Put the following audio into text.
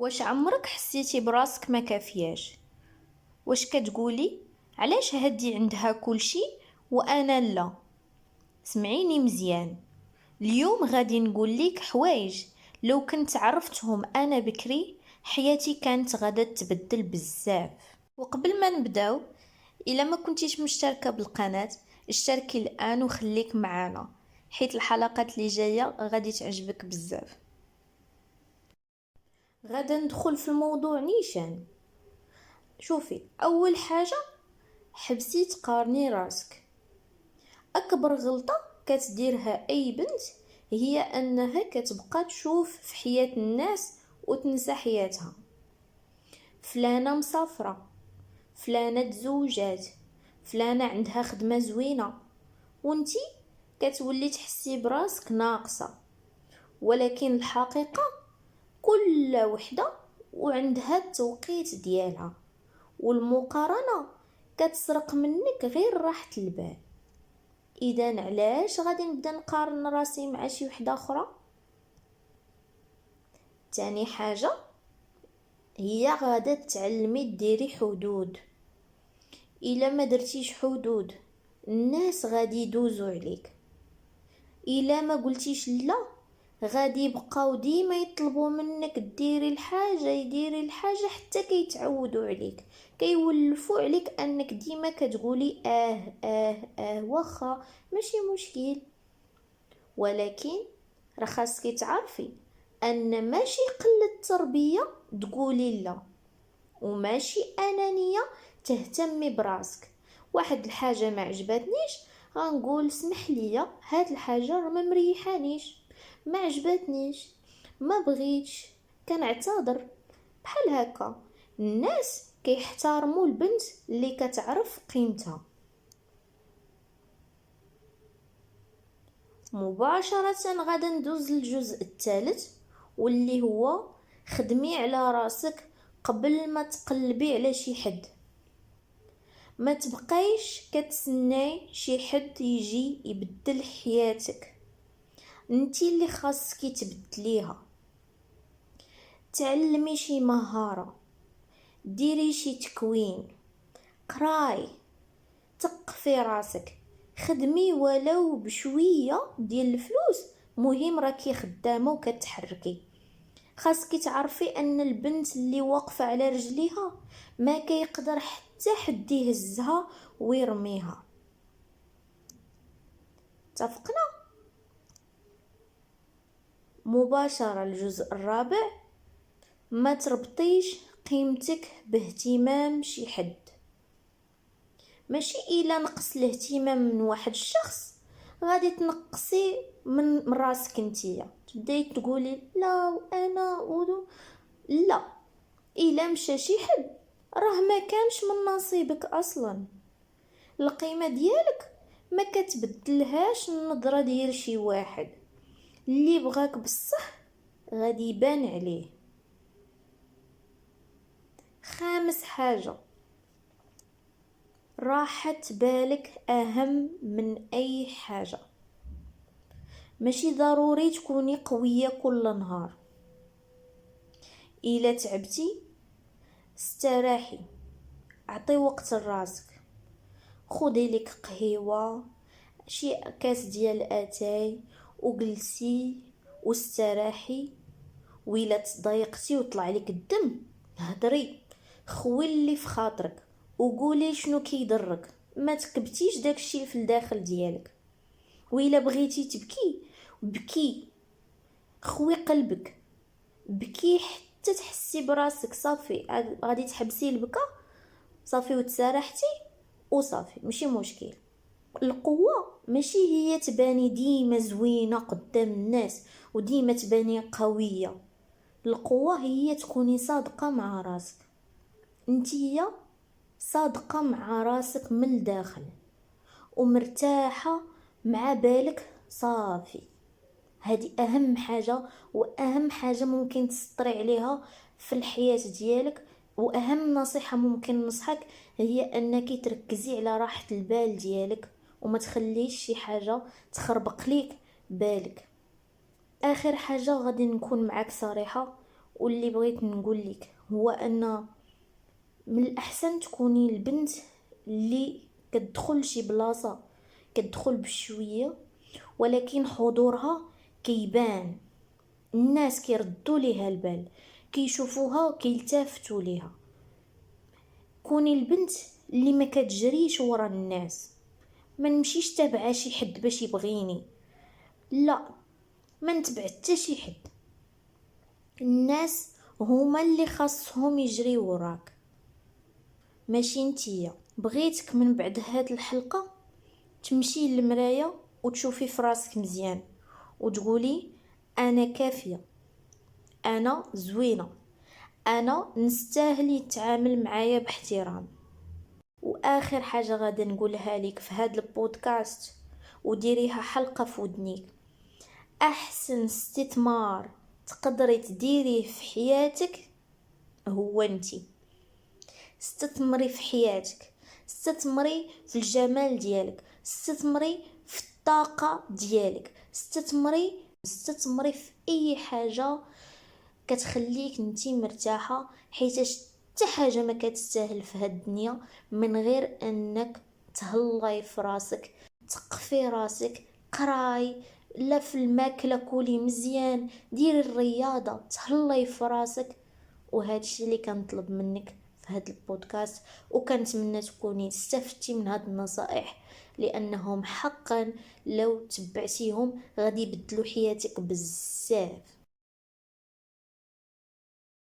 واش عمرك حسيتي براسك ما كافياش؟ واش كتقولي علاش هادي عندها كلشي وانا لا؟ سمعيني مزيان. اليوم غادي نقول لك حوايج لو كنت عرفتهم انا بكري حياتي كانت غادا تبدل بزاف. وقبل ما نبداو، الا ما كنتيش مشتركه بالقناه اشتركي الان وخليك معانا، حيت الحلقات اللي جايه غادي تعجبك بزاف. غادا ندخل في الموضوع نيشان. شوفي، اول حاجه حبسي تقارني راسك. اكبر غلطه كتديرها اي بنت هي انها كتبقى تشوف في حياة الناس وتنسى حياتها. فلانه مسافره، فلانه تزوجات، فلانه عندها خدمه زوينه، وانتي كتولي تحسي براسك ناقصه. ولكن الحقيقه كل وحده وعندها التوقيت ديالها، والمقارنه كتسرق منك غير راحة البال. اذا علاش غادي نبدا نقارن راسي مع شي وحده اخرى؟ تاني حاجه هي غادا تعلمي ديري حدود. الا ما درتيش حدود الناس غادي يدوزوا عليك. الا ما قلتيش لا غادي يبقاو ديما يطلبوا منك ديري الحاجه حتى كيتعودوا عليك، كيولفوا عليك انك ديما كتقولي واخا ماشي مشكل. ولكن راه خاصك تعرفي ان ماشي قله تربيه تقولي لا، وماشي انانيه تهتمي براسك. واحد الحاجه ما عجبتنيش غنقول اسمح لي، هاد الحاجه راه ما مريحانيش، ما عجبتنيش، ما بغيتش، كنعتذر. بحال هكا الناس كيحترموا البنت اللي كتعرف قيمتها. مباشرة غادا ندوز للجزء الثالث، واللي هو خدمي على راسك قبل ما تقلبي على شي حد. ما تبقايش كتسناي شي حد يجي يبدل حياتك، انتي اللي خاصك تبدليها. تعلمي شي مهارة، ديري شي تكوين، قراي، تقفي راسك، خدمي ولو بشويه ديال الفلوس. مهم راكي خدامه وكتحركي. خاصك تعرفي ان البنت اللي واقفه على رجليها ما كيقدر حتى حد يهزها ويرميها. اتفقنا؟ مباشره الجزء الرابع، ما تربطيش قيمتك باهتمام شي حد. ماشي الا نقص الاهتمام من واحد الشخص غادي تنقصي من راسك نتيا، تبداي تقولي لا وانا لا. الا مشى شي حد راه ما كانش من نصيبك اصلا. القيمه ديالك ما كتبدلهاش النظره ديال شي واحد. اللي بغاك بصح غادي يبان عليه. خامس حاجه، راحة بالك أهم من أي حاجة. ماشي ضروري تكوني قوية كل نهار. إلا تعبتي استراحي، اعطي وقت لراسك، خدي لك قهيوة، شي كاس ديال اتاي، وجلسي واستراحي. وإلا تضايقتي وطلع لك الدم هضري، خوي في خاطرك وقولي شنو كيضرك، ما تكبتيش داكشي في الداخل ديالك. وإلا بغيتي تبكي بكي، خوي قلبك، بكي حتى تحسي براسك صافي غادي تحبسي البكا صافي وتسارحتي وصافي ماشي مشكل. القوة ماشي هي تباني ديما زوينة قدام الناس وديما تباني قوية. القوة هي تكوني صادقة مع راسك، انتيا صادقة مع راسك من الداخل ومرتاحة مع بالك صافي. هذه اهم حاجة، واهم حاجة ممكن تسطري عليها في الحياة ديالك. واهم نصيحة ممكن نصحك هي انك تركزي على راحة البال ديالك وما تخليش شي حاجة تخربق ليك بالك. اخر حاجة غادي نكون معاك صريحة، واللي بغيت نقول لك هو ان من الاحسن تكوني البنت اللي كتدخل شي بلاصه، كتدخل بشويه ولكن حضورها كيبان، الناس كيردوا ليها البال، كيشوفوها كيلتفتوا ليها. كوني البنت اللي ما كتجريش ورا الناس، ما نمشيش تابعه شي حد باش يبغيني، لا، ما نتبع حتى شي حد. الناس هما اللي خاصهم يجري وراك ماشي نتيا. بغيتك من بعد هاد الحلقه تمشي للمرايه وتشوفي في راسك مزيان وتقولي انا كافيه، انا زوينه، انا نستاهل يتعامل معايا باحترام. واخر حاجه غادي نقولها لك في هذا البودكاست وديريها حلقه في ودنيك: احسن استثمار تقدري تديريه في حياتك هو انتي. استثمري في حياتك، استثمري في الجمال ديالك، استثمري في الطاقه ديالك، استثمري في اي حاجه كتخليك نتي مرتاحه، حيت حتى حاجه ما كتستاهل في هاد الدنيا من غير انك تهلاي في راسك، تقفي راسك، قراي، لا في الماكله كولي مزيان، ديري الرياضه، تهلاي في راسك. وهذا الشيء اللي كنطلب منك في هذا البودكاست، وكنتمنى تكوني استفدتي من هذه النصائح، لانهم حقا لو تبعتيهم غادي يبدلوا حياتك بزاف.